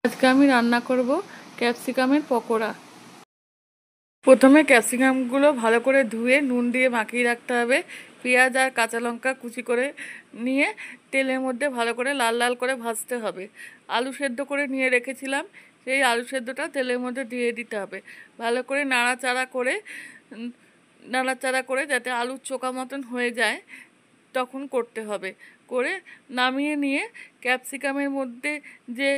আজকে আমি রান্না করব ক্যাপসিকামের পকোড়া। প্রথমে ক্যাপসিকামগুলো ভালো করে ধুয়ে নুন দিয়ে মাখিয়ে রাখতে হবে। পেঁয়াজ আর কাঁচা লঙ্কা কুচি করে নিয়ে তেলের মধ্যে ভালো করে লাল লাল করে ভাজতে হবে। আলু সেদ্ধ করে নিয়ে রেখেছিলাম, সেই আলু সেদ্ধটা তেলের মধ্যে দিয়ে দিতে হবে। ভালো করে নাড়াচাড়া করে যাতে আলুর চোখা মতন হয়ে যায় তখন করতে হবে। করে নামিয়ে নিয়ে ক্যাপসিকামের মধ্যে যে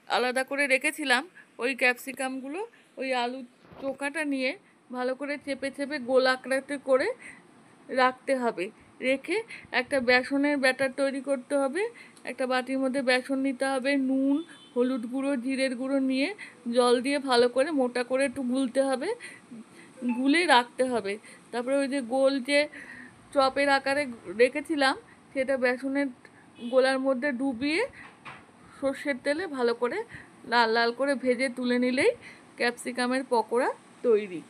আলাদা করে রেখেছিলাম ওই ক্যাপসিকামগুলো ওই আলুর চোখাটা নিয়ে ভালো করে চেপে চেপে গোল আকৃতি করে রাখতে হবে। রেখে একটা বেসনের ব্যাটার তৈরি করতে হবে। একটা বাটির মধ্যে বেসন নিতে হবে, নুন, হলুদ গুঁড়ো, জিরের গুঁড়ো নিয়ে জল দিয়ে ভালো করে মোটা করে একটু গুলতে হবে, গুলে রাখতে হবে। তারপরে ওই যে গোল যে চপের আকারে রেখেছিলাম সেটা বেসনের গোলার মধ্যে ডুবিয়ে সর্ষের তেলে ভালো করে লাল লাল করে ভেজে তুলে নিলেই ক্যাপসিকামের পকোড়া তৈরি।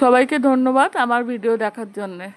সবাইকে ধন্যবাদ আমার ভিডিও দেখার জন্যে।